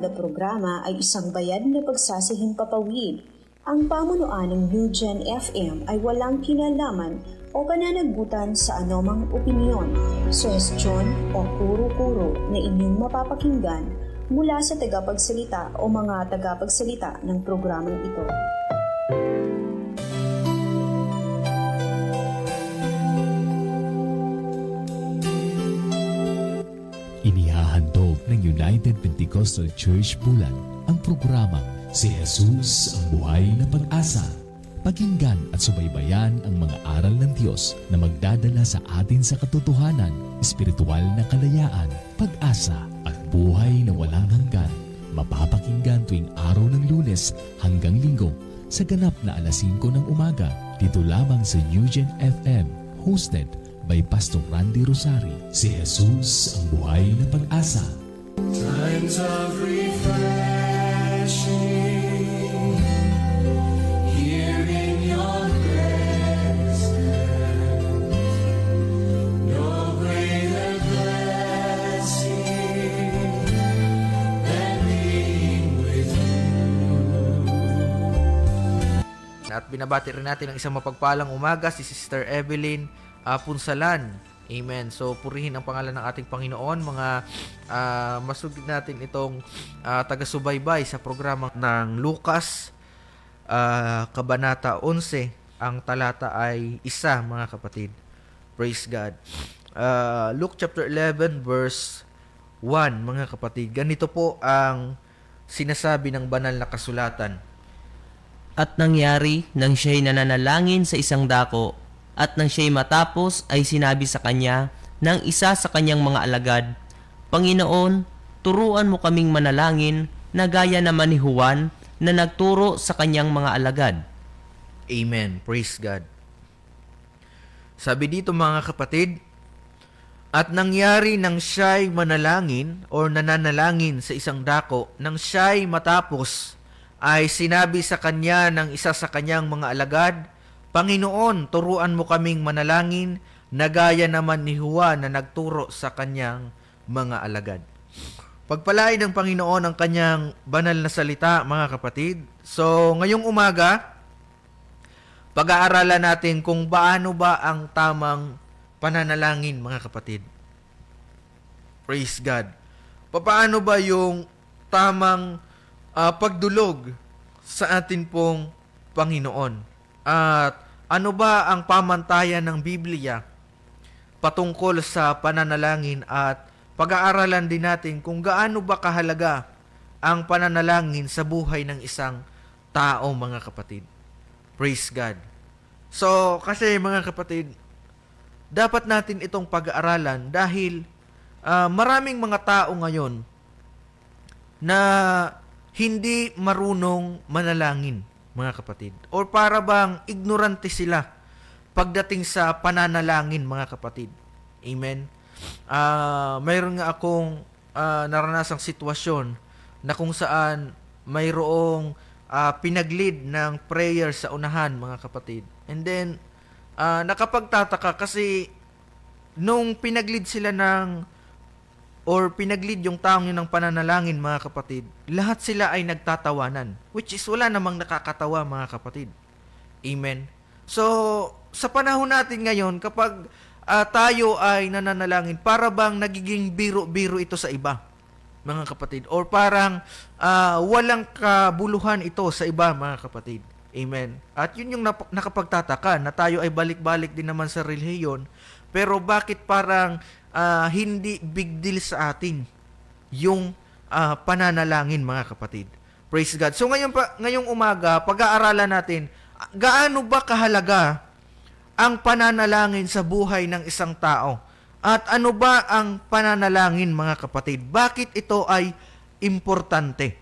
na programa ay isang bayad na pagsasahimpapawid. Ang pamunuan ng New Gen FM ay walang kinalaman o pananagutan sa anumang opinyon, suhestyon o kuro-kuro na inyong mapapakinggan mula sa tagapagsalita o mga tagapagsalita ng programang ito. Inihahandog ng United Pentecostal Church Bulan ang programang Si Jesus ang Buhay na Pag-asa. Pakinggan at subaybayan ang mga aral ng Diyos na magdadala sa atin sa katotohanan, espiritual na kalayaan, pag-asa at buhay na walang hanggan. Mapapakinggan tuwing araw ng Lunes hanggang Linggo sa ganap na alas 5 ng umaga dito lamang sa New Gen FM, hosted by Pastor Randy Rosari. Si Jesus ang Buhay na Pag-asa. Times of refreshing, here in your presence, no greater blessing than being with you. At binabati rin natin ang isang mapagpalang umaga, si Sister Evelyn Punsalan. Amen. So, purihin ang pangalan ng ating Panginoon. Mga masugid natin itong taga-subaybay sa programa ng Lucas, Kabanata 11. Ang talata ay 1, mga kapatid. Praise God. Luke chapter 11, verse 1, mga kapatid. Ganito po ang sinasabi ng banal na kasulatan. At nangyari nang siya'y nananalangin sa isang dako, at nang siya'y matapos ay sinabi sa kanya ng isa sa kanyang mga alagad, Panginoon, turuan mo kaming manalangin na gaya naman ni Juan na nagturo sa kanyang mga alagad. Amen. Praise God. Sabi dito, mga kapatid, at nangyari nang siya'y manalangin or nananalangin sa isang dako, nang siya'y matapos ay sinabi sa kanya ng isa sa kanyang mga alagad, Panginoon, turuan mo kaming manalangin na gaya naman ni Juan na nagturo sa kanyang mga alagad. Pagpalain ng Panginoon ang kanyang banal na salita, mga kapatid. So, ngayong umaga, pag-aaralan natin kung paano ba ang tamang pananalangin, mga kapatid. Praise God. Paano ba yung tamang pagdulog sa atin pong Panginoon? At ano ba ang pamantayan ng Biblia patungkol sa pananalangin, at pag-aaralan din natin kung gaano ba kahalaga ang pananalangin sa buhay ng isang tao, mga kapatid. Praise God. So, kasi mga kapatid, dapat natin itong pag-aaralan dahil maraming mga tao ngayon na hindi marunong manalangin, mga kapatid. Or para bang ignorante sila pagdating sa pananalangin, mga kapatid. Amen. Mayroon nga akong naranasang sitwasyon na kung saan mayroong pinag-lead ng prayer sa unahan, mga kapatid. And then, nakapagtataka kasi nung pinag-lead sila pinag-lead yung taong yun ng pananalangin, mga kapatid, lahat sila ay nagtatawanan. Which is wala namang nakakatawa, mga kapatid. Amen. So, sa panahon natin ngayon, kapag tayo ay nananalangin, para bang nagiging biro-biro ito sa iba, mga kapatid. Or parang walang kabuluhan ito sa iba, mga kapatid. Amen. At yun yung nakapagtataka na tayo ay balik-balik din naman sa relihiyon. Pero bakit parang hindi big deal sa atin yung pananalangin, mga kapatid. Praise God. So ngayong umaga, pag-aaralan natin, gaano ba kahalaga ang pananalangin sa buhay ng isang tao? At ano ba ang pananalangin, mga kapatid? Bakit ito ay importante?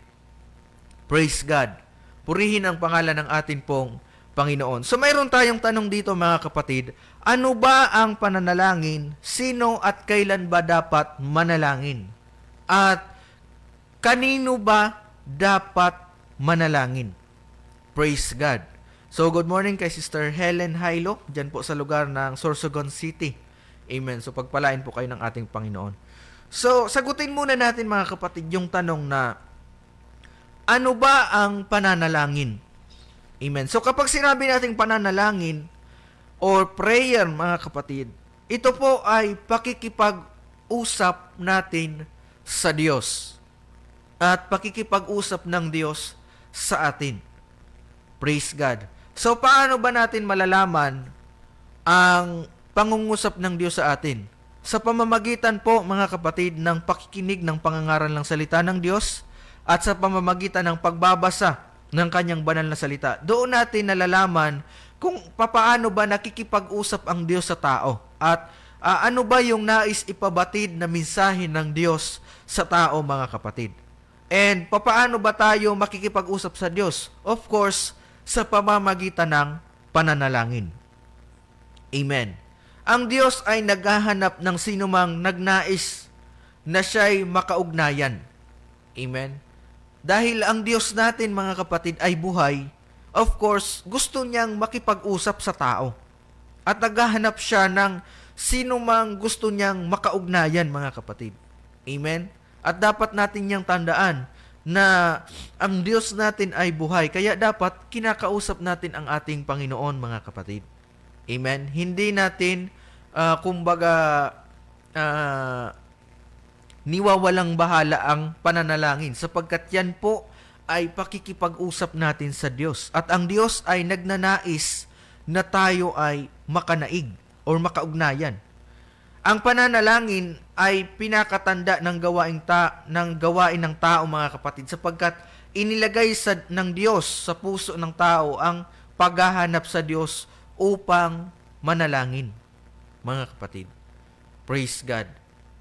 Praise God. Purihin ang pangalan ng atin pong Panginoon. So mayroon tayong tanong dito, mga kapatid. Ano ba ang pananalangin? Sino at kailan ba dapat manalangin? At kanino ba dapat manalangin? Praise God. So good morning kay Sister Helen Hailo, dyan po sa lugar ng Sorsogon City. Amen. So pagpalain po kayo ng ating Panginoon. So sagutin muna natin, mga kapatid, yung tanong na ano ba ang pananalangin? Amen. So kapag sinabi nating pananalangin or prayer, mga kapatid, ito po ay pakikipag-usap natin sa Diyos at pakikipag-usap ng Diyos sa atin. Praise God. So paano ba natin malalaman ang pangungusap ng Diyos sa atin? Sa pamamagitan po, mga kapatid, ng pakikinig ng pangangaral ng salita ng Diyos at sa pamamagitan ng pagbabasa ng kanyang banal na salita. Doon natin nalalaman kung papaano ba nakikipag-usap ang Diyos sa tao at ano ba yung nais ipabatid na mensahe ng Diyos sa tao, mga kapatid. And papaano ba tayo makikipag-usap sa Diyos? Of course, sa pamamagitan ng pananalangin. Amen. Ang Diyos ay naghahanap ng sinumang nagnais na siya'y makaugnayan. Amen. Dahil ang Diyos natin, mga kapatid, ay buhay, of course, gusto niyang makipag-usap sa tao. At naghahanap siya ng sinumang gusto niyang makaugnayan, mga kapatid. Amen. At dapat natin niyang tandaan na ang Diyos natin ay buhay. Kaya dapat kinakausap natin ang ating Panginoon, mga kapatid. Amen. Hindi natin, niwawalang bahala ang pananalangin sapagkat yan po ay pakikipag-usap natin sa Diyos. At ang Diyos ay nagnanais na tayo ay makanaig o makaugnayan. Ang pananalangin ay pinakatanda ng gawain ng tao, mga kapatid, sapagkat inilagay ng Diyos sa puso ng tao ang paghahanap sa Diyos upang manalangin, mga kapatid. Praise God.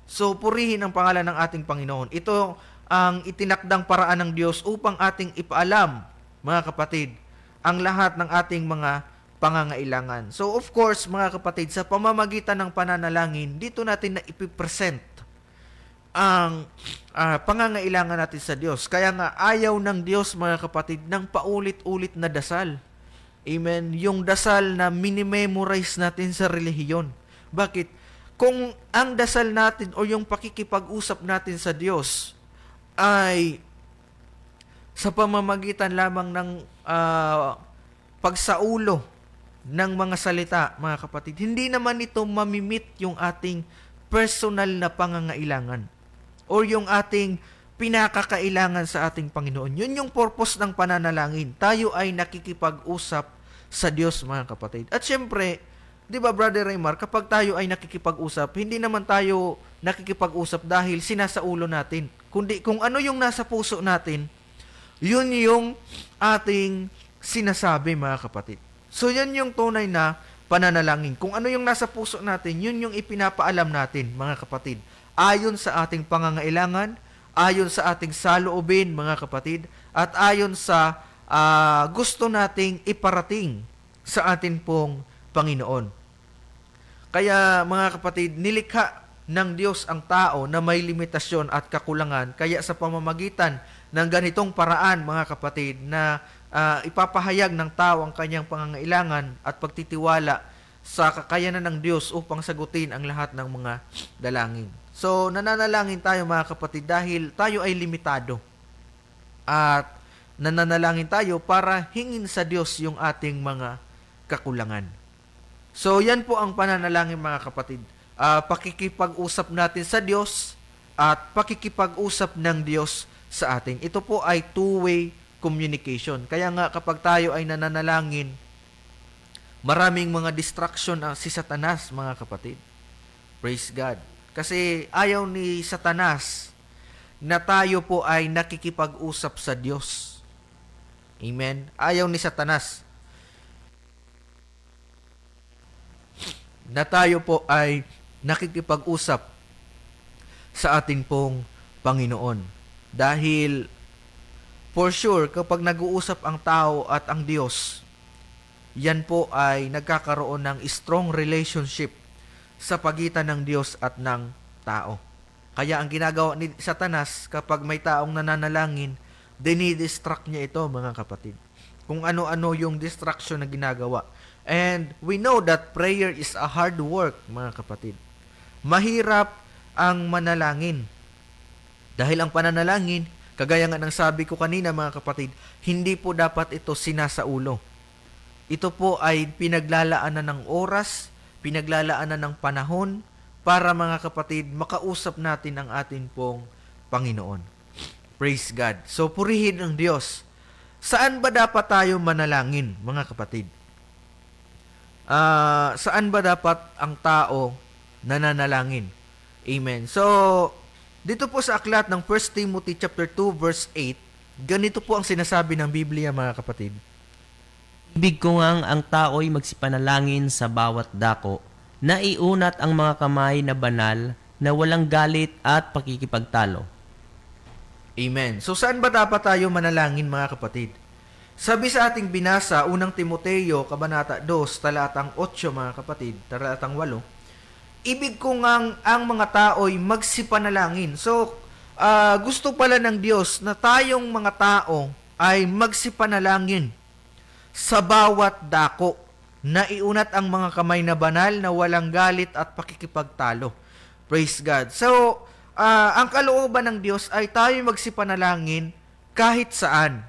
So, purihin ang pangalan ng ating Panginoon. Ito ang itinakdang paraan ng Diyos upang ating ipaalam, mga kapatid, ang lahat ng ating mga pangangailangan. So, of course, mga kapatid, sa pamamagitan ng pananalangin, dito natin na ipipresent ang pangangailangan natin sa Diyos. Kaya nga, ayaw ng Diyos, mga kapatid, ng paulit-ulit na dasal. Amen. Yung dasal na minimemorize natin sa relihiyon. Bakit? Kung ang dasal natin o yung pakikipag-usap natin sa Diyos ay sa pamamagitan lamang ng pagsaulo ng mga salita, mga kapatid, hindi naman ito mamimit yung ating personal na pangangailangan o yung ating pinakakailangan sa ating Panginoon. Yun yung purpose ng pananalangin. Tayo ay nakikipag-usap sa Diyos, mga kapatid. At syempre, di ba, Brother Raymar, kapag tayo ay nakikipag-usap, hindi naman tayo nakikipag-usap dahil sinasaulo natin. Kundi kung ano yung nasa puso natin, yun yung ating sinasabi, mga kapatid. So, yun yung tunay na pananalangin. Kung ano yung nasa puso natin, yun yung ipinapaalam natin, mga kapatid. Ayon sa ating pangangailangan, ayon sa ating saloobin, mga kapatid, at ayon sa gusto nating iparating sa atin pong Panginoon. Kaya, mga kapatid, nilikha ng Diyos ang tao na may limitasyon at kakulangan. Kaya sa pamamagitan ng ganitong paraan, mga kapatid, na ipapahayag ng tao ang kanyang pangangailangan at pagtitiwala sa kakayanan ng Diyos upang sagutin ang lahat ng mga dalangin. So, nananalangin tayo, mga kapatid, dahil tayo ay limitado. At nananalangin tayo para hingin sa Diyos yung ating mga kakulangan. So, yan po ang pananalangin, mga kapatid. Pakikipag-usap natin sa Diyos at pakikipag-usap ng Diyos sa atin. Ito po ay two-way communication. Kaya nga kapag tayo ay nananalangin, maraming mga distraction si Satanas, mga kapatid. Praise God. Kasi ayaw ni Satanas na tayo po ay nakikipag-usap sa Diyos. Amen. Ayaw ni Satanas na tayo po ay nakikipag-usap sa ating pong Panginoon. Dahil for sure, kapag nag-uusap ang tao at ang Diyos, yan po ay nagkakaroon ng strong relationship sa pagitan ng Diyos at ng tao. Kaya ang ginagawa ni Satanas kapag may taong nananalangin, dinidistract niya ito, mga kapatid. Kung ano-ano yung distraction na ginagawa. And we know that prayer is a hard work, mga kapatid. Mahirap ang manalangin. Dahil ang pananalangin, Kagaya nga ng sabi ko kanina mga kapatid, hindi po dapat ito sinasaulo. Ito po ay pinaglalaanan ng oras, pinaglalaanan ng panahon, para mga kapatid, makausap natin ang atin pong Panginoon. Praise God. So, purihin ang Diyos. Saan ba dapat tayo manalangin, mga kapatid? Saan ba dapat ang tao nananalangin? Amen. So, dito po sa aklat ng 1 Timothy chapter 2 verse 8, ganito po ang sinasabi ng Biblia, mga kapatid. Ibig ko ngang ang tao'y magsipanalangin sa bawat dako, na iunat ang mga kamay na banal, na walang galit at pakikipagtalo. Amen. So, saan ba dapat tayo manalangin, mga kapatid? Sabi sa ating binasa, unang Timoteo, Kabanata 2, talatang 8, mga kapatid, talatang 8, ibig ko ngang ang mga tao'y magsipanalangin. So, gusto pala ng Diyos na tayong mga tao ay magsipanalangin sa bawat dako, na iunat ang mga kamay na banal, na walang galit at pakikipagtalo. Praise God. So, ang kalooban ng Diyos ay tayo magsipanalangin kahit saan.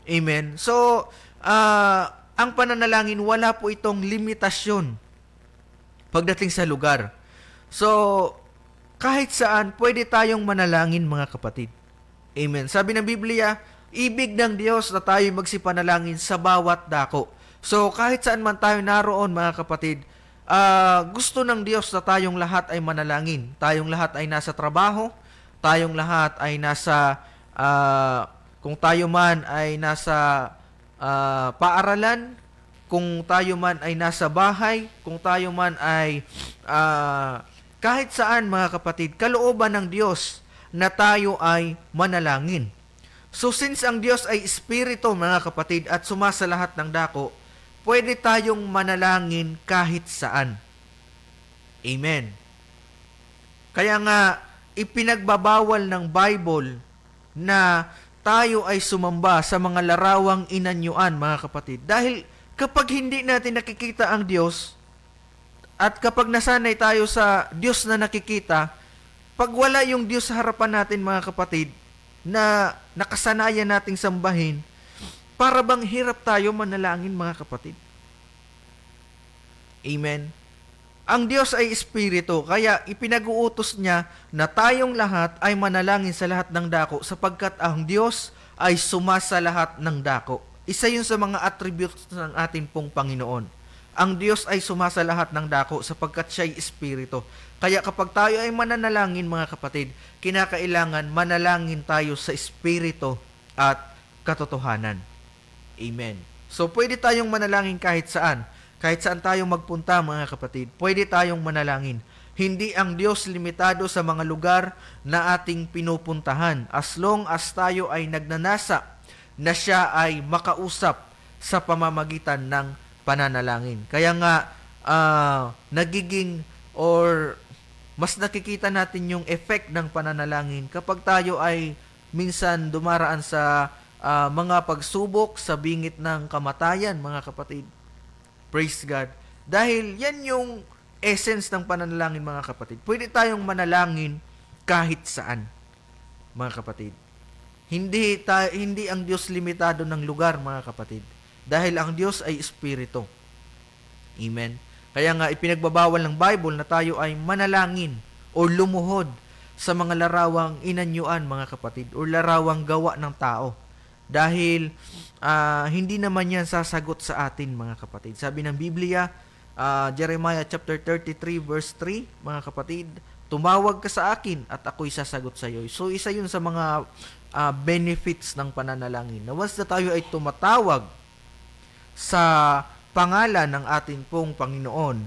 Amen. So, ang pananalangin, wala po itong limitasyon pagdating sa lugar. So, kahit saan, pwede tayong manalangin, mga kapatid. Amen. Sabi ng Biblia, ibig ng Diyos na tayo magsipanalangin sa bawat dako. So, kahit saan man tayo naroon, mga kapatid, gusto ng Diyos na tayong lahat ay manalangin. Tayong lahat ay nasa trabaho, tayong lahat ay nasa, kung tayo man ay nasa paaralan, kung tayo man ay nasa bahay, kung tayo man ay kahit saan, mga kapatid, kalooban ng Diyos na tayo ay manalangin. So, since ang Diyos ay Espiritu, mga kapatid, at sumasa lahat ng dako, pwede tayong manalangin kahit saan. Amen. Kaya nga, ipinagbabawal ng Bible na tayo ay sumamba sa mga larawang inanyuan, mga kapatid. Dahil kapag hindi natin nakikita ang Diyos, at kapag nasanay tayo sa Diyos na nakikita, pag wala yung Diyos sa harapan natin, mga kapatid, na nakasanayan nating sambahin, para bang hirap tayo manalangin, mga kapatid. Amen. Ang Diyos ay Espiritu, kaya ipinag-uutos niya na tayong lahat ay manalangin sa lahat ng dako, sapagkat ang Diyos ay sumasa lahat ng dako. Isa yun sa mga attributes ng ating pong Panginoon. Ang Diyos ay sumasa lahat ng dako sapagkat siya ay Espiritu. Kaya kapag tayo ay mananalangin, mga kapatid, kinakailangan manalangin tayo sa Espiritu at katotohanan. Amen. So, pwede tayong manalangin kahit saan. Kahit saan tayo magpunta, mga kapatid, pwede tayong manalangin. Hindi ang Diyos limitado sa mga lugar na ating pinupuntahan. As long as tayo ay nagnanasa na siya ay makausap sa pamamagitan ng pananalangin. Kaya nga, nagiging or mas nakikita natin yung effect ng pananalangin kapag tayo ay minsan dumaraan sa mga pagsubok sa bingit ng kamatayan, mga kapatid. Praise God. Dahil yan yung essence ng pananalangin, mga kapatid. Pwede tayong manalangin kahit saan, mga kapatid. Hindi ang Diyos limitado ng lugar, mga kapatid. Dahil ang Diyos ay Espiritu. Amen. Kaya nga ipinagbabawal ng Bible na tayo ay manalangin o lumuhod sa mga larawang inanyuan, mga kapatid, o larawang gawa ng tao. Dahil hindi naman yan sasagot sa atin, mga kapatid. Sabi ng Biblia, Jeremiah chapter 33 verse 3, mga kapatid, tumawag ka sa akin at ako'y sasagot sa iyo. So, isa yun sa mga benefits ng pananalangin. Na once na tayo ay tumatawag sa pangalan ng ating pong Panginoon,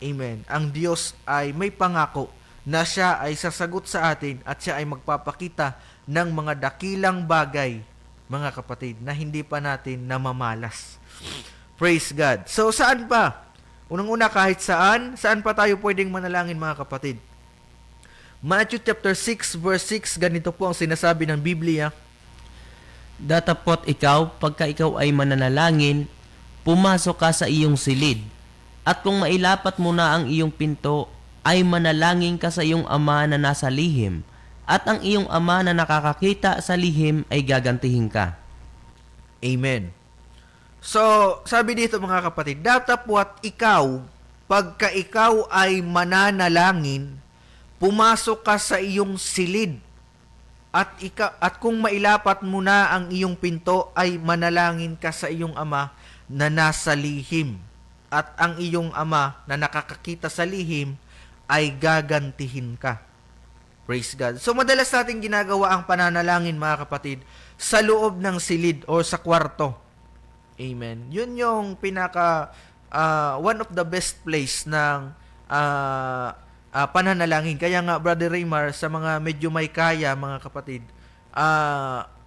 amen, ang Diyos ay may pangako na siya ay sasagot sa atin at siya ay magpapakita ng mga dakilang bagay, mga kapatid, na hindi pa natin namamalas. Praise God. So, saan pa? Unang-una, kahit saan pa tayo pwedeng manalangin, mga kapatid? Matthew chapter 6 verse 6, ganito po ang sinasabi ng Biblia. Datapot ikaw, pagka ikaw ay mananalangin, pumasok ka sa iyong silid. At kung mailapat mo na ang iyong pinto, ay manalangin ka sa iyong ama na nasa lihim. at ang iyong ama na nakakakita sa lihim ay gagantihin ka. Amen. So, sabi dito mga kapatid, datapwat ikaw, pagka ikaw ay mananalangin, pumasok ka sa iyong silid at kung mailapat mo na ang iyong pinto ay manalangin ka sa iyong ama na nasa lihim. At ang iyong ama na nakakakita sa lihim ay gagantihin ka. Praise God. So madalas natin ginagawa ang pananalangin mga kapatid sa loob ng silid o sa kwarto. Amen. Yun yung one of the best place ng pananalangin. Kaya nga, Brother Raymar, sa mga medyo may kaya, mga kapatid,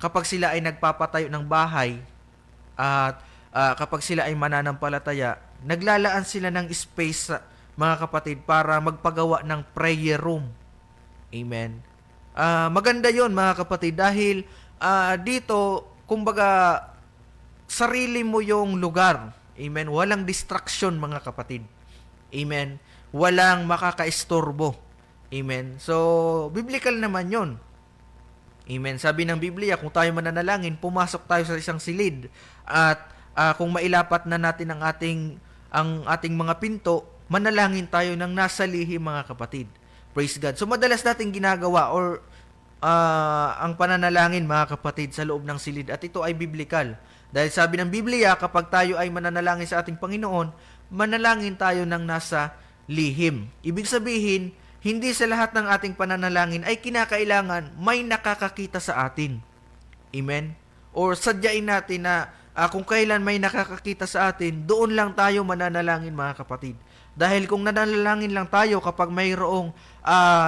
kapag sila ay nagpapatayo ng bahay at kapag sila ay mananampalataya, naglalaan sila ng space, mga kapatid, para magpagawa ng prayer room. Amen. Maganda yon mga kapatid, dahil dito, kumbaga, sarili mo yung lugar. Amen. Walang distraction, mga kapatid. Amen. Walang makakaistorbo. Amen. So, biblical naman yon. Amen. Sabi ng Biblia, kung tayo mananalangin, pumasok tayo sa isang silid. At kung mailapat na natin ang ating mga pinto, manalangin tayo ng nasa lihim, mga kapatid. Praise God. So, madalas natin ginagawa or ang pananalangin, mga kapatid, sa loob ng silid. At ito ay biblical. Dahil sabi ng Biblia, kapag tayo ay mananalangin sa ating Panginoon, manalangin tayo ng nasa lihim. Ibig sabihin, hindi sa lahat ng ating pananalangin ay kinakailangan may nakakakita sa atin. Amen? Or sadyain natin na kung kailan may nakakakita sa atin, doon lang tayo mananalangin, mga kapatid. Dahil kung nananalangin lang tayo kapag mayroong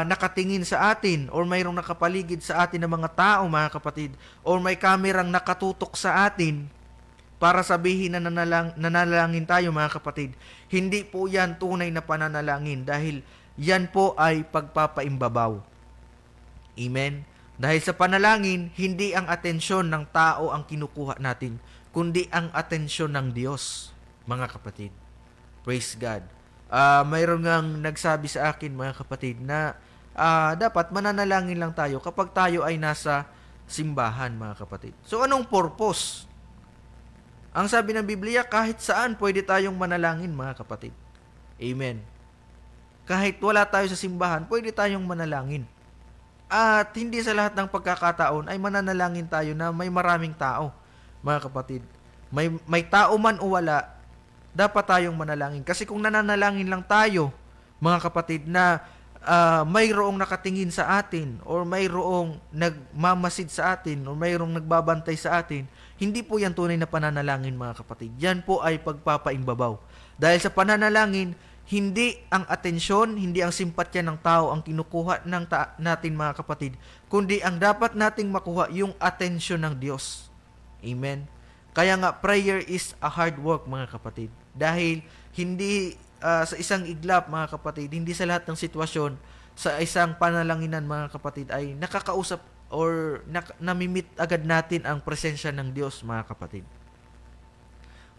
nakatingin sa atin or mayroong nakapaligid sa atin ng mga tao, mga kapatid, or may kamerang nakatutok sa atin para sabihin na nanalangin tayo, mga kapatid, hindi po yan tunay na pananalangin dahil yan po ay pagpapaimbabaw. Amen? Dahil sa panalangin, hindi ang atensyon ng tao ang kinukuha natin, kundi ang atensyon ng Diyos, mga kapatid. Praise God. Mayroon ngang nagsabi sa akin, mga kapatid, na dapat mananalangin lang tayo kapag tayo ay nasa simbahan, mga kapatid. So, anong purpose? Ang sabi ng Biblia, kahit saan pwede tayong manalangin, mga kapatid. Amen. Kahit wala tayo sa simbahan, pwede tayong manalangin. At hindi sa lahat ng pagkakataon ay mananalangin tayo na may maraming tao, mga kapatid. May tao man o wala, dapat tayong manalangin. Kasi kung nananalangin lang tayo, mga kapatid, na mayroong nakatingin sa atin or mayroong nagmamasid sa atin or mayroong nagbabantay sa atin, hindi po yan tunay na pananalangin, mga kapatid. Yan po ay pagpapaimbabaw. Dahil sa pananalangin, hindi ang atensyon, hindi ang simpatya ng tao ang kinukuha natin, mga kapatid, kundi ang dapat nating makuha yung atensyon ng Diyos. Amen. Kaya nga, prayer is a hard work, mga kapatid. Dahil hindi sa isang iglap, mga kapatid, hindi sa lahat ng sitwasyon, sa isang panalanginan, mga kapatid, ay nakakausap or namimit agad natin ang presensya ng Diyos, mga kapatid.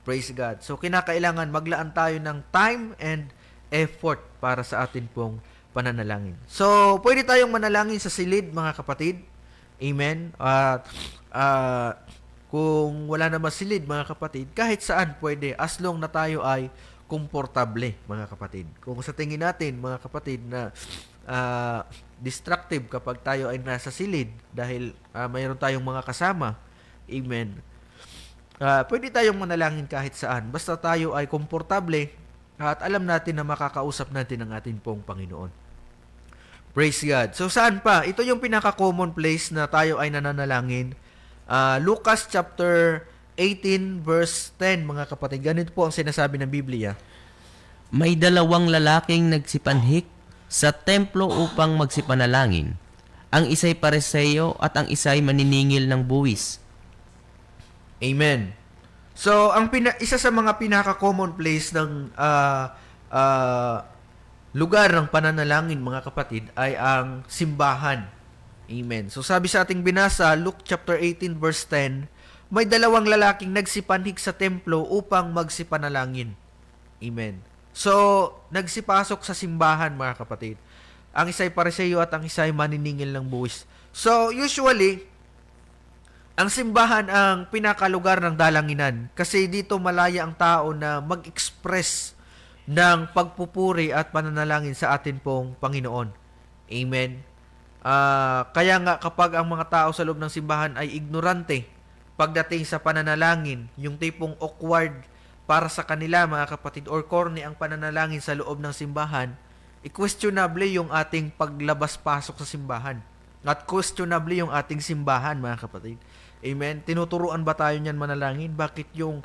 Praise God. So, kinakailangan maglaan tayo ng time and effort para sa atin pong pananalangin. So, pwede tayong manalangin sa silid, mga kapatid. Amen. At kung wala naman silid, mga kapatid, kahit saan pwede, as long na tayo ay komportable, mga kapatid. Kung sa tingin natin, mga kapatid, na destructive kapag tayo ay nasa silid dahil mayroon tayong mga kasama, amen, pwede tayong manalangin kahit saan. Basta tayo ay komportable at alam natin na makakausap natin ang ating pong Panginoon. Praise God. So, saan pa? Ito yung pinaka-common place na tayo ay nananalangin. Lucas chapter 18 verse 10, mga kapatid. Ganito po ang sinasabi ng Biblia. May dalawang lalaking nagsipanhik sa templo upang magsipanalangin. Ang isa'y Pariseo at ang isa'y maniningil ng buwis. Amen. So, isa sa mga pinaka-common place ng lugar ng pananalangin, mga kapatid, ay ang simbahan. Amen. So, sabi sa ating binasa, Luke chapter 18 verse 10, may dalawang lalaking nagsipanhik sa templo upang magsipanalangin. Amen. So, nagsipasok sa simbahan, mga kapatid. ang isa'y Pariseo at ang isa'y maniningil ng buwis. So, usually, ang simbahan ang pinakalugar ng dalanginan kasi dito malaya ang tao na mag-express ng pagpupuri at pananalangin sa atin pong Panginoon. Amen. Kaya nga kapag ang mga tao sa loob ng simbahan ay ignorante pagdating sa pananalangin, yung tipong awkward para sa kanila mga kapatid or corny ang pananalangin sa loob ng simbahan, questionable yung ating paglabas-pasok sa simbahan. At questionable yung ating simbahan mga kapatid. Amen. Tinuturuan ba tayo niyan manalangin? Bakit yung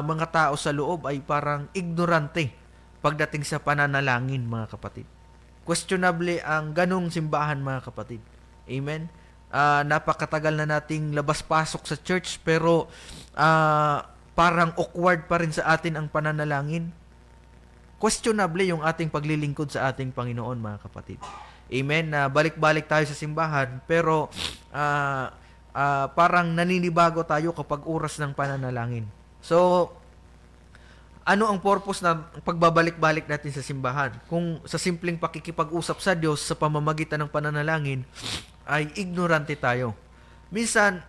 mga tao sa loob ay parang ignorante pagdating sa pananalangin mga kapatid? Questionable ang ganong simbahan mga kapatid. Amen. Napakatagal na nating labas-pasok sa church pero parang awkward pa rin sa atin ang pananalangin. Questionable yung ating paglilingkod sa ating Panginoon mga kapatid. Amen. Balik-balik tayo sa simbahan pero parang naninibago tayo kapag oras ng pananalangin. So, ano ang purpose ng pagbabalik-balik natin sa simbahan? Kung sa simpleng pakikipag-usap sa Diyos sa pamamagitan ng pananalangin, ay ignorante tayo. Minsan,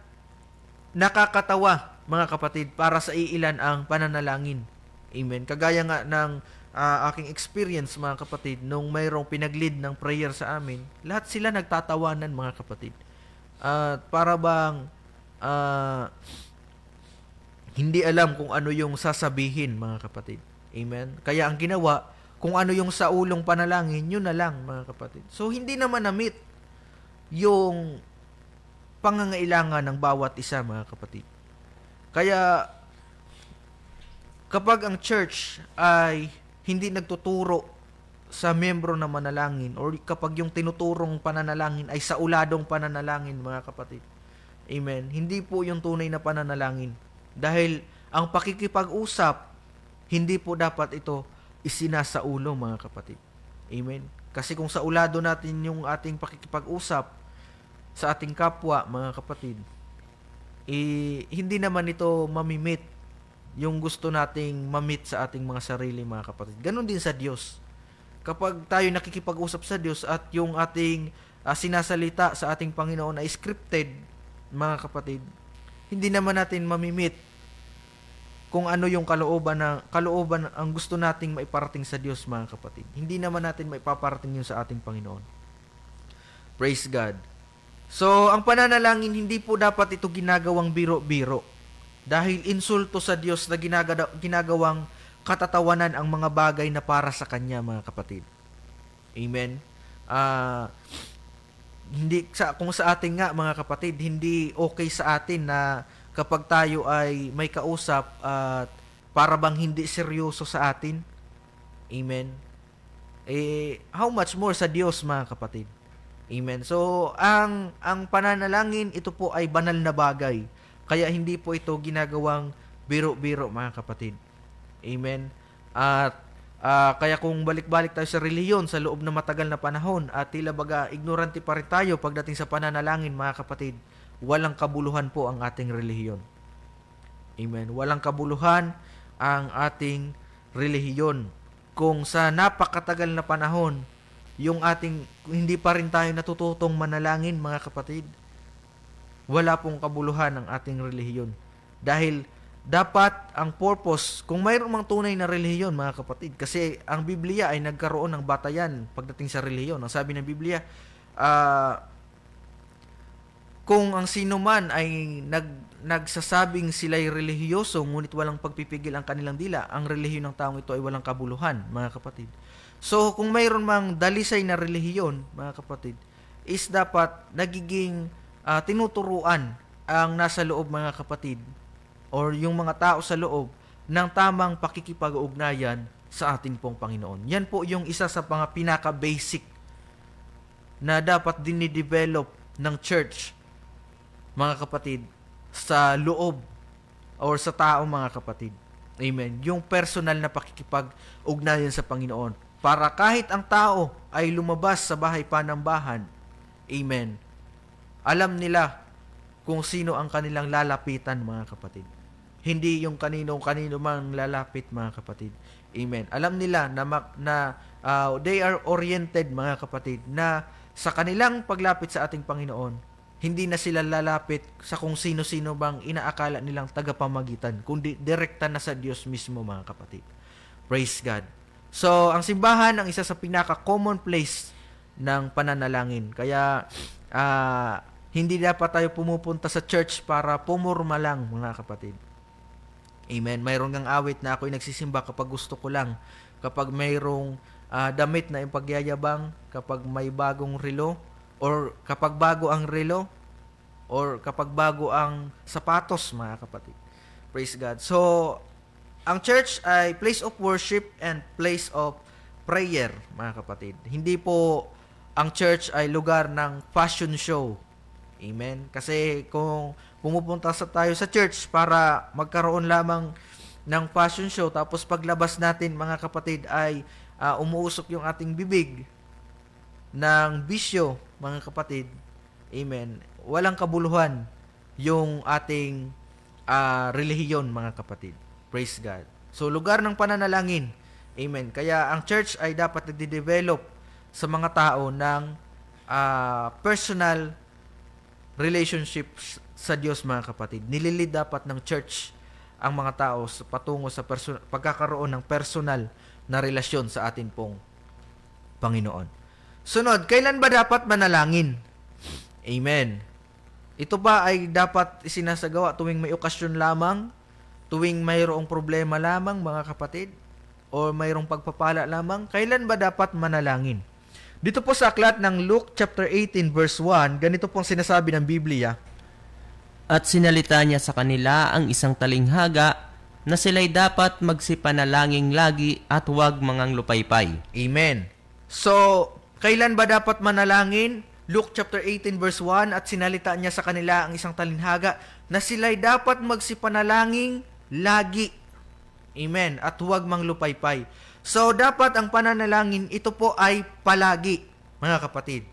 nakakatawa, mga kapatid, para sa iilan ang pananalangin. Amen. Kagaya nga ng aking experience, mga kapatid, nung mayroong pinag-lead ng prayer sa amin, lahat sila nagtatawanan, mga kapatid. Para bang hindi alam kung ano yung sasabihin, mga kapatid. Amen? Kaya ang ginawa, kung ano yung sa ulong panalangin, yun na lang, mga kapatid. So, hindi naman na-meet yung pangangailangan ng bawat isa, mga kapatid. Kaya, kapag ang church ay hindi nagtuturo sa membro na manalangin, or kapag yung tinuturong pananalangin ay sa uladong pananalangin, mga kapatid. Amen? Hindi po yung tunay na pananalangin. Dahil ang pakikipag-usap, hindi po dapat ito isinasaulo, mga kapatid. Amen? Kasi kung sa ulado natin yung ating pakikipag-usap sa ating kapwa, mga kapatid, hindi naman ito mamimit yung gusto nating mamit sa ating mga sarili, mga kapatid. Ganon din sa Diyos. Kapag tayo nakikipag-usap sa Diyos at yung ating sinasalita sa ating Panginoon ay scripted, mga kapatid, hindi naman natin mamimit kung ano yung kalooban ang gusto nating maiparating sa Diyos, mga kapatid. Hindi naman natin maipaparating yun sa ating Panginoon. Praise God. So, ang pananalangin, hindi po dapat ito ginagawang biro-biro. Dahil insulto sa Diyos na ginagawang katatawanan ang mga bagay na para sa Kanya, mga kapatid. Amen. Kung sa atin nga, mga kapatid, hindi okay sa atin na kapag tayo ay may kausap at para bang hindi seryoso sa atin. Amen. How much more sa Diyos, mga kapatid. Amen. So, ang pananalangin, ito po ay banal na bagay. Kaya hindi po ito ginagawang biro-biro, mga kapatid. Amen. At kaya kung balik-balik tayo sa relihiyon sa loob ng matagal na panahon at tila baga ignorante pa rin tayo pagdating sa pananalangin, mga kapatid, walang kabuluhan po ang ating relihiyon. Amen. Walang kabuluhan ang ating relihiyon. Kung sa napakatagal na panahon, hindi pa rin tayo natututong manalangin, mga kapatid, wala pong kabuluhan ang ating relihiyon. Dahil dapat ang purpose, kung mayroong mang tunay na relihiyon, mga kapatid, kasi ang Biblia ay nagkaroon ng batayan pagdating sa relihiyon. Ang sabi ng Biblia, kung ang sino man ay nagsasabing sila'y relihiyoso, ngunit walang pagpipigil ang kanilang dila, ang relihiyon ng taong ito ay walang kabuluhan, mga kapatid. So, kung mayroon mang dalisay na relihiyon, mga kapatid, is dapat nagiging tinuturuan ang nasa loob, mga kapatid, or yung mga tao sa loob ng tamang pakikipag-ugnayan sa ating pong Panginoon. Yan po yung isa sa mga pinaka-basic na dapat dinidevelop ng church, mga kapatid, sa loob or sa tao, mga kapatid. Amen. Yung personal na pakikipag-ugnayan sa Panginoon. Para kahit ang tao ay lumabas sa bahay panambahan, amen, alam nila kung sino ang kanilang lalapitan, mga kapatid. Hindi yung kanino-kanino mang lalapit, mga kapatid. Amen. Alam nila they are oriented, mga kapatid, na sa kanilang paglapit sa ating Panginoon, hindi na sila lalapit sa kung sino-sino bang inaakala nilang tagapamagitan, kundi direkta na sa Diyos mismo, mga kapatid. Praise God. So, ang simbahan ang isa sa pinaka-common place ng pananalangin. Kaya, hindi dapat tayo pumupunta sa church para pumurma lang, mga kapatid. Amen. Mayroon ngang awit na ako'y nagsisimba kapag gusto ko lang. Kapag mayroong damit na ipagyayabang, kapag may bagong relo, or kapag bago ang relo, or kapag bago ang sapatos, mga kapatid. Praise God. So, ang church ay place of worship and place of prayer, mga kapatid. Hindi po ang church ay lugar ng fashion show. Amen? Kasi kung pumupunta tayo sa church para magkaroon lamang ng fashion show, tapos paglabas natin, mga kapatid, ay umuusok yung ating bibig ng bisyo, mga kapatid. Amen? Walang kabuluhan yung ating relihiyon, mga kapatid. Praise God. So, lugar ng pananalangin. Amen. Kaya ang church ay dapat nagde-develop sa mga tao ng personal relationships sa Diyos, mga kapatid. Nililid dapat ng church ang mga tao patungo sa pagkakaroon ng personal na relasyon sa atin pong Panginoon. Sunod, kailan ba dapat manalangin? Amen. Ito ba ay dapat isinasagawa tuwing may okasyon lamang? Tuwing mayroong problema lamang, mga kapatid? O mayroong pagpapala lamang? Kailan ba dapat manalangin? Dito po sa aklat ng Luke chapter 18 verse 1, ganito pong sinasabi ng Biblia. At sinalita niya sa kanila ang isang talinghaga na sila'y dapat magsipanalangin lagi at huwag mangang lupaypay. Amen. So, kailan ba dapat manalangin? Luke chapter 18 verse 1, at sinalita niya sa kanila ang isang talinghaga na sila'y dapat magsipanalangin lagi. Amen. At huwag manglupaypay. So, dapat ang pananalangin, ito po ay palagi, mga kapatid.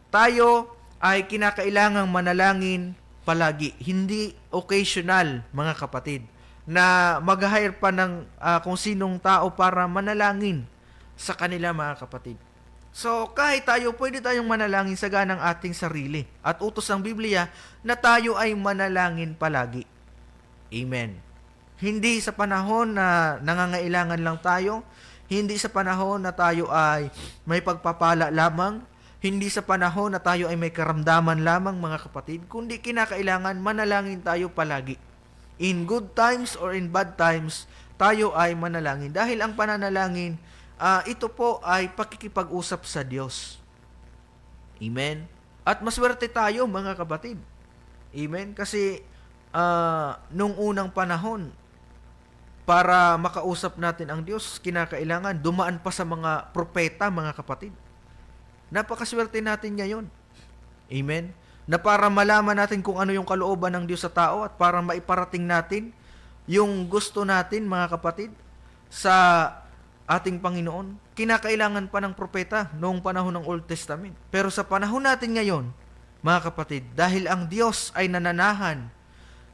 Tayo ay kinakailangang manalangin palagi. Hindi occasional, mga kapatid, na mag-hire pa ng kung sinong tao para manalangin sa kanila, mga kapatid. So, kahit tayo, pwede tayong manalangin sa ganang ating sarili. At utos ng Biblia na tayo ay manalangin palagi. Amen. Hindi sa panahon na nangangailangan lang tayo, hindi sa panahon na tayo ay may pagpapala lamang, hindi sa panahon na tayo ay may karamdaman lamang, mga kapatid, kundi kinakailangan manalangin tayo palagi. In good times or in bad times, tayo ay manalangin. Dahil ang pananalangin, ito po ay pakikipag-usap sa Diyos. Amen. At maswerte tayo, mga kapatid. Amen. Kasi nung unang panahon, para makausap natin ang Diyos, kinakailangan dumaan pa sa mga propeta, mga kapatid. Napakaswerte natin ngayon. Amen. Na para malaman natin kung ano yung kalooban ng Diyos sa tao at para maiparating natin yung gusto natin, mga kapatid, sa ating Panginoon, kinakailangan pa ng propeta noong panahon ng Old Testament. Pero sa panahon natin ngayon, mga kapatid, dahil ang Diyos ay nananahan,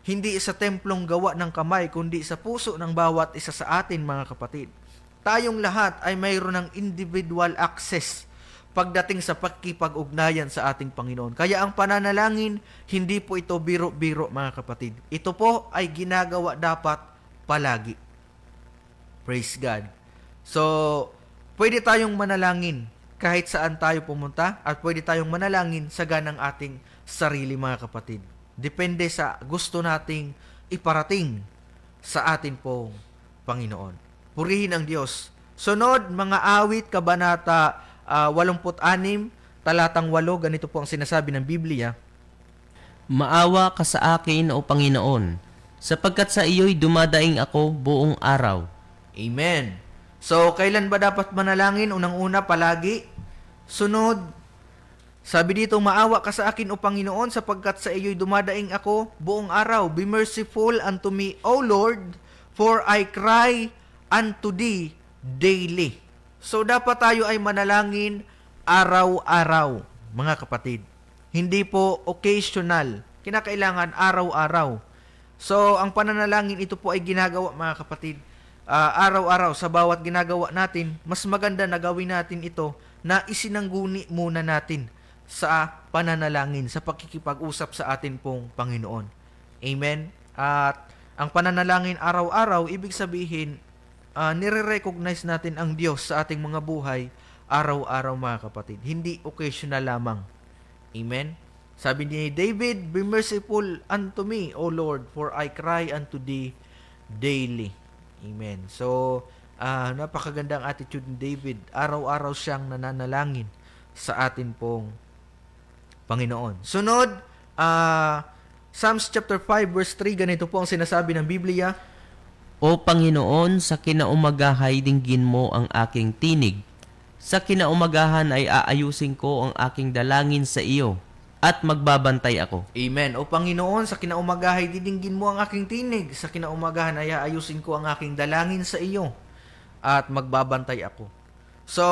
hindi sa templong gawa ng kamay, kundi sa puso ng bawat isa sa atin, mga kapatid. Tayong lahat ay mayroon ng individual access pagdating sa pagkipag-ugnayan sa ating Panginoon. Kaya ang pananalangin, hindi po ito biro-biro, mga kapatid. Ito po ay ginagawa dapat palagi. Praise God. So, pwede tayong manalangin kahit saan tayo pumunta at pwede tayong manalangin sa ganang ating sarili, mga kapatid. Depende sa gusto nating iparating sa atin pong Panginoon. Purihin ang Diyos. Sunod, mga awit, kabanata 86, talatang 8, ganito po ang sinasabi ng Biblia. Maawa ka sa akin, O Panginoon, sapagkat sa iyo'y dumadaing ako buong araw. Amen. So, kailan ba dapat manalangin? Unang-una, palagi. Sunod, sabi dito, maawa ka sa akin, O Panginoon, sapagkat sa iyo'y dumadaing ako buong araw. Be merciful unto me, O Lord, for I cry unto thee daily. So, dapat tayo ay manalangin araw-araw, mga kapatid. Hindi po occasional. Kinakailangan araw-araw. So, ang pananalangin, ito po ay ginagawa, mga kapatid, araw-araw sa bawat ginagawa natin. Mas maganda na gawin natin ito na isinangguni muna natin sa pananalangin, sa pakikipag-usap sa atin pong Panginoon. Amen? At ang pananalangin araw-araw, ibig sabihin, nire-recognize natin ang Diyos sa ating mga buhay araw-araw, mga kapatid. Hindi occasional lamang. Amen? Sabi ni David, "Be merciful unto me, O Lord, for I cry unto thee daily." Amen. So, napakagandang attitude ni David. Araw-araw siyang nananalangin sa atin pong Panginoon. Sunod, Psalms chapter 5 verse 3, ganito po ang sinasabi ng Biblia. O Panginoon, sa kinaumagahay dinggin mo ang aking tinig. Sa kinaumagahan ay aayusin ko ang aking dalangin sa iyo, at magbabantay ako. Amen. O Panginoon, sa kinaumagahay didinggin mo ang aking tinig. Sa kinaumagahan ay aayusin ko ang aking dalangin sa iyo, at magbabantay ako. So,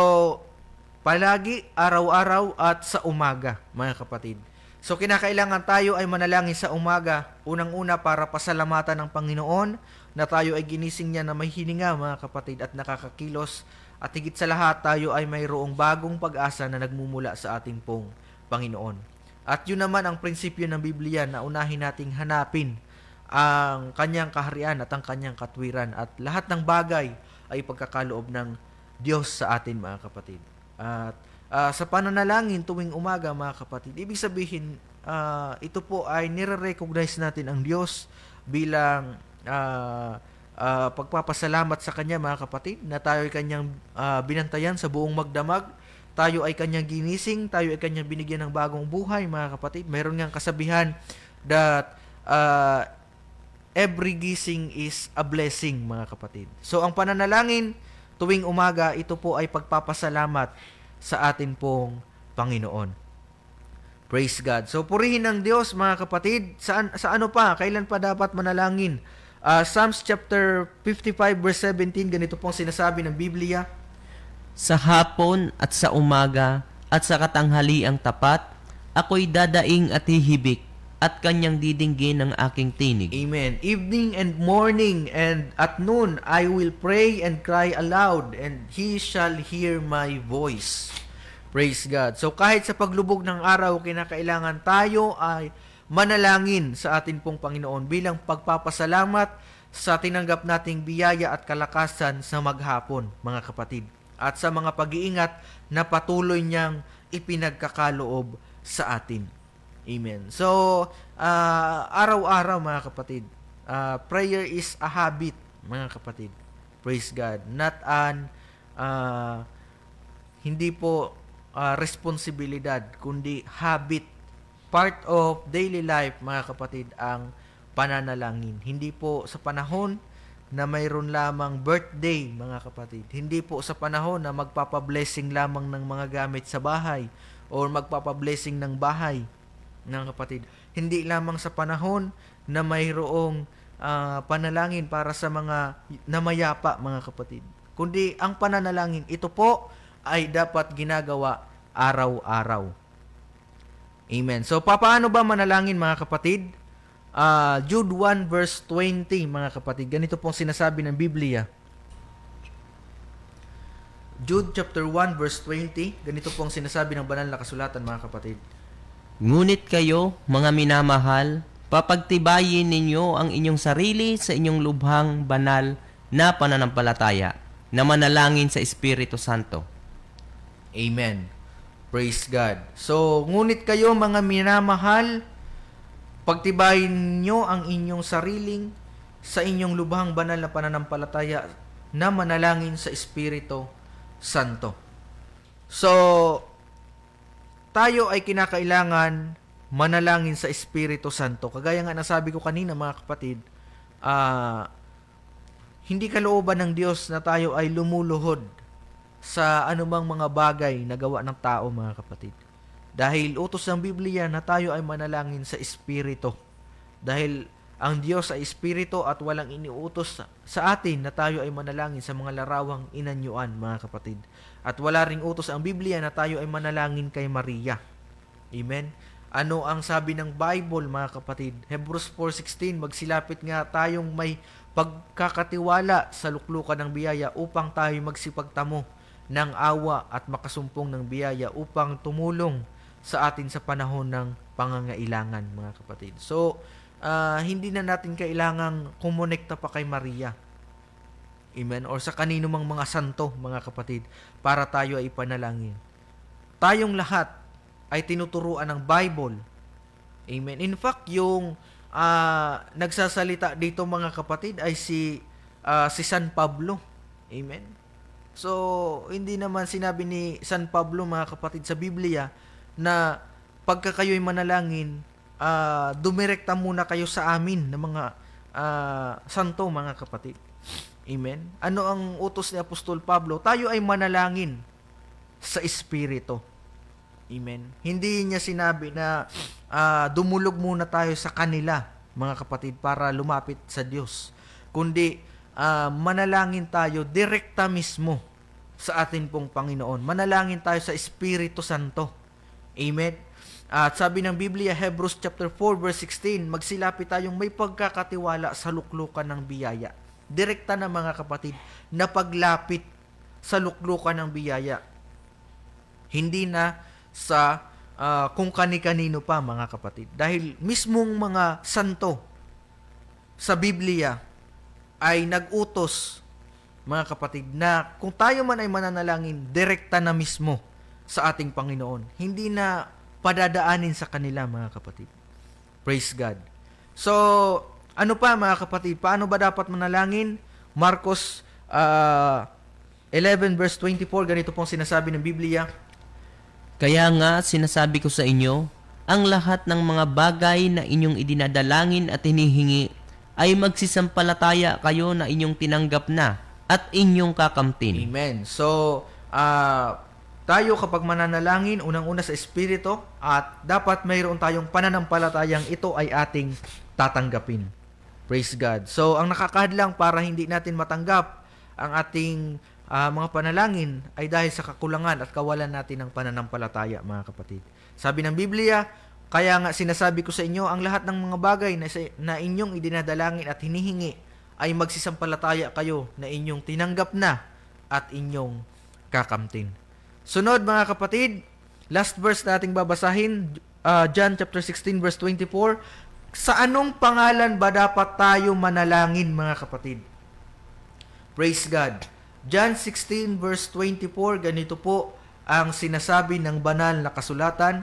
palagi, araw-araw at sa umaga, mga kapatid. So, kinakailangan tayo ay manalangin sa umaga. Unang-una, para pasalamatan ng Panginoon na tayo ay ginising niya na may hininga, mga kapatid, at nakakakilos. At higit sa lahat, tayo ay mayroong bagong pag-asa na nagmumula sa ating pong Panginoon. At yun naman ang prinsipyo ng Biblia, na unahin nating hanapin ang kanyang kaharian at ang kanyang katwiran. At lahat ng bagay ay pagkakaloob ng Diyos sa atin, mga kapatid. At sa pananalangin tuwing umaga, mga kapatid, ibig sabihin, ito po ay nire-recognize natin ang Diyos bilang pagpapasalamat sa Kanya, mga kapatid, na tayo ay Kanyang binantayan sa buong magdamag. Tayo ay Kanyang ginising, tayo ay Kanyang binigyan ng bagong buhay, mga kapatid. Mayroon ngang kasabihan that every gising is a blessing, mga kapatid. So, ang pananalangin tuwing umaga, ito po ay pagpapasalamat sa atin pong Panginoon. Praise God. So, purihin ng Diyos, mga kapatid. Sa ano pa? Kailan pa dapat manalangin? Psalms chapter 55 verse 17, ganito pong sinasabi ng Biblia. Sa hapon at sa umaga at sa katanghaliang tapat, ako'y dadaing at hihibik, at kanyang didinggin ang aking tinig. Amen. Evening and morning and at noon, I will pray and cry aloud, and He shall hear my voice. Praise God. So kahit sa paglubog ng araw, kinakailangan tayo ay manalangin sa atin pong Panginoon bilang pagpapasalamat sa tinanggap nating biyaya at kalakasan sa maghapon, mga kapatid. At sa mga pag-iingat na patuloy niyang ipinagkakaloob sa atin. Amen. So, araw-araw, mga kapatid, prayer is a habit, mga kapatid. Praise God. Not an, hindi po responsibilidad, kundi habit. Part of daily life, mga kapatid, ang pananalangin. Hindi po sa panahon na mayroon lamang birthday, mga kapatid. Hindi po sa panahon na magpapablessing lamang ng mga gamit sa bahay or magpapablessing ng bahay, mga kapatid. Hindi lamang sa panahon na mayroong panalangin para sa mga namayapa, mga kapatid. Kundi ang pananalangin, ito po ay dapat ginagawa araw-araw. Amen. So, paano ba manalangin, mga kapatid? Jude 1 verse 20, mga kapatid. Ganito pong sinasabi ng Biblia. Jude chapter 1 verse 20, ganito pong sinasabi ng banal na kasulatan, mga kapatid. Ngunit kayo, mga minamahal, papagtibayin ninyo ang inyong sarili sa inyong lubhang banal na pananampalataya, na manalangin sa Espiritu Santo. Amen. Praise God. So, ngunit kayo, mga minamahal, pagtibayin nyo ang inyong sariling sa inyong lubhang banal na pananampalataya na manalangin sa Espiritu Santo. So, tayo ay kinakailangan manalangin sa Espiritu Santo. Kagaya nga nasabi ko kanina, mga kapatid, hindi kalooban ng Diyos na tayo ay lumuluhod sa anumang mga bagay na gawa ng tao, mga kapatid. Dahil utos ng Biblia na tayo ay manalangin sa Espiritu. Dahil ang Diyos ay Espiritu at walang iniutos sa atin na tayo ay manalangin sa mga larawang inanyuan, mga kapatid. At wala ring utos ang Biblia na tayo ay manalangin kay Maria. Amen? Ano ang sabi ng Bible, mga kapatid? Hebrews 4:16, magsilapit nga tayong may pagkakatiwala sa luklukan ng biyaya upang tayo magsipagtamo ng awa at makasumpong ng biyaya upang tumulong sa atin sa panahon ng pangangailangan, mga kapatid. So, hindi na natin kailangang kumonekta pa kay Maria. Amen? Or sa kanino mang mga santo, mga kapatid, para tayo ay ipanalangin. Tayong lahat ay tinuturuan ng Bible. Amen. In fact, yung nagsasalita dito, mga kapatid, ay si San Pablo. Amen. So, hindi naman sinabi ni San Pablo, mga kapatid, sa Biblia na pagka kayo'y manalangin, dumirekta muna kayo sa amin ng mga santo, mga kapatid. Amen. Ano ang utos ni Apostol Pablo? Tayo ay manalangin sa Espiritu. Amen. Hindi niya sinabi na dumulog muna tayo sa kanila, mga kapatid, para lumapit sa Diyos. Kundi manalangin tayo direkta mismo sa atin pong Panginoon. Manalangin tayo sa Espiritu Santo. Amen. At sabi ng Biblia, Hebrews chapter 4 verse 16, magsilapit tayong may pagkakatiwala sa luklukan ng biyaya. Direkta na, mga kapatid, na paglapit sa luklukan ng biyaya. Hindi na sa kung kani-kanino pa, mga kapatid. Dahil mismong mga santo sa Biblia ay nag-utos, mga kapatid, na kung tayo man ay mananalangin, direkta na mismo sa ating Panginoon. Hindi na padadaanin sa kanila, mga kapatid. Praise God. So, ano pa, mga kapatid? Paano ba dapat manalangin? Marcos 11 verse 24, ganito pong sinasabi ng Biblia. Kaya nga sinasabi ko sa inyo, ang lahat ng mga bagay na inyong idinadalangin at hinihingi ay magsisampalataya kayo na inyong tinanggap na at inyong kakamtin. Amen. So, tayo kapag mananalangin, unang-una sa Espiritu, at dapat mayroon tayong pananampalatayang ito ay ating tatanggapin. Praise God. So, ang nakakahadlang para hindi natin matanggap ang ating mga panalangin ay dahil sa kakulangan at kawalan natin ng pananampalataya, mga kapatid. Sabi ng Biblia, kaya nga sinasabi ko sa inyo, ang lahat ng mga bagay na inyong idinadalangin at hinihingi ay magsisampalataya kayo na inyong tinanggap na at inyong kakamtin. Sunod, mga kapatid, last verse nating babasahin, John chapter 16 verse 24. Sa anong pangalan ba dapat tayo manalangin, mga kapatid? Praise God. John 16 verse 24, ganito po ang sinasabi ng banal na kasulatan.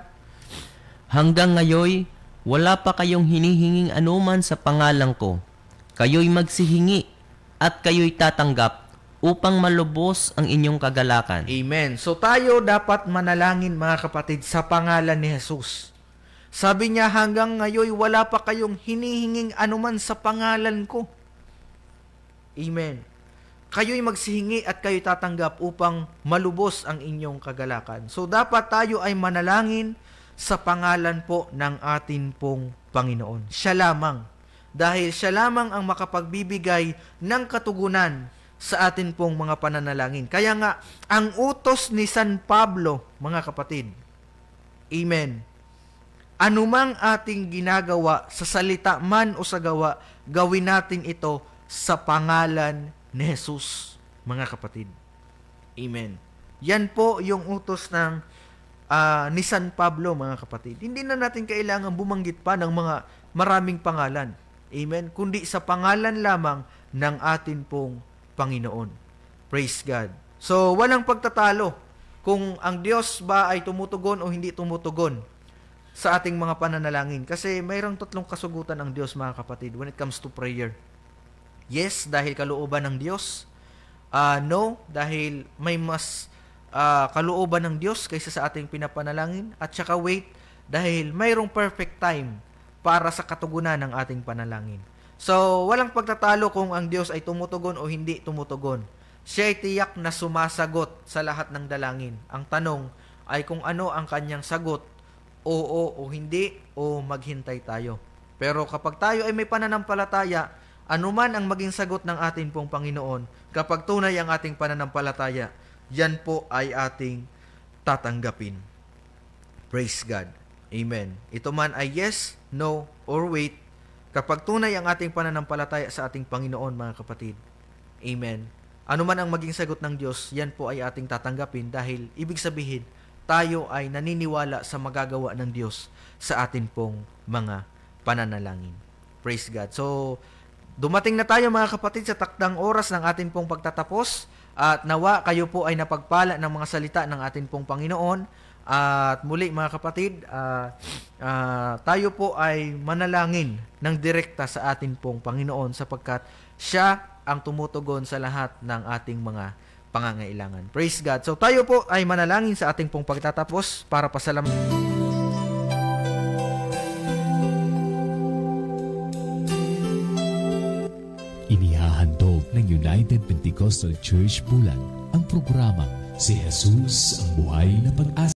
Hanggang ngayon, wala pa kayong hinihinging anuman sa pangalan ko. Kayo'y magsihingi at kayo'y tatanggap upang malubos ang inyong kagalakan. Amen. So tayo dapat manalangin, mga kapatid, sa pangalan ni Jesus. Sabi niya, hanggang ngayon wala pa kayong hinihinging anuman sa pangalan ko. Amen. Kayo'y magsihingi at kayo'y tatanggap upang malubos ang inyong kagalakan. So, dapat tayo ay manalangin sa pangalan po ng atin pong Panginoon. Siya lamang. Dahil siya lamang ang makapagbibigay ng katugunan sa atin pong mga pananalangin. Kaya nga, ang utos ni San Pablo, mga kapatid, amen, anumang ating ginagawa sa salita man o sa gawa, gawin natin ito sa pangalan ni Jesus, mga kapatid. Amen. Yan po yung utos ng ni San Pablo, mga kapatid. Hindi na natin kailangan bumanggit pa ng mga maraming pangalan. Amen. Kundi sa pangalan lamang ng atin pong Panginoon. Praise God. So, walang pagtatalo kung ang Diyos ba ay tumutugon o hindi tumutugon sa ating mga pananalangin. Kasi mayroong tatlong kasugutan ang Diyos, mga kapatid, when it comes to prayer. Yes, dahil kalooban ng Diyos. No, dahil may mas kalooban ng Diyos kaysa sa ating pinapanalangin. At saka wait, dahil mayroong perfect time para sa katugunan ng ating panalangin. So, walang pagtatalo kung ang Diyos ay tumutugon o hindi tumutugon. Siya ay tiyak na sumasagot sa lahat ng dalangin. Ang tanong ay kung ano ang kanyang sagot, oo o hindi, o maghintay tayo. Pero kapag tayo ay may pananampalataya, anuman ang maging sagot ng ating pong Panginoon, kapag tunay ang ating pananampalataya, yan po ay ating tatanggapin. Praise God. Amen. Ito man ay yes, no, or wait, kapag tunay ang ating pananampalataya sa ating Panginoon, mga kapatid. Amen. Ano man ang maging sagot ng Diyos, yan po ay ating tatanggapin dahil ibig sabihin, tayo ay naniniwala sa magagawa ng Diyos sa atin pong mga pananalangin. Praise God. So, dumating na tayo mga kapatid sa takdang oras ng atin pong pagtatapos at nawa kayo po ay napagpala ng mga salita ng atin pong Panginoon. At muli mga kapatid, tayo po ay manalangin ng direkta sa atin pong Panginoon sapagkat siya ang tumutugon sa lahat ng ating mga pangangailangan. Praise God. So tayo po ay manalangin sa ating pong pagtatapos para pasalamatan. Inihahandog ng United Pentecostal Church Bulan ang programang Si Jesus ang Buhay na Pag-asa.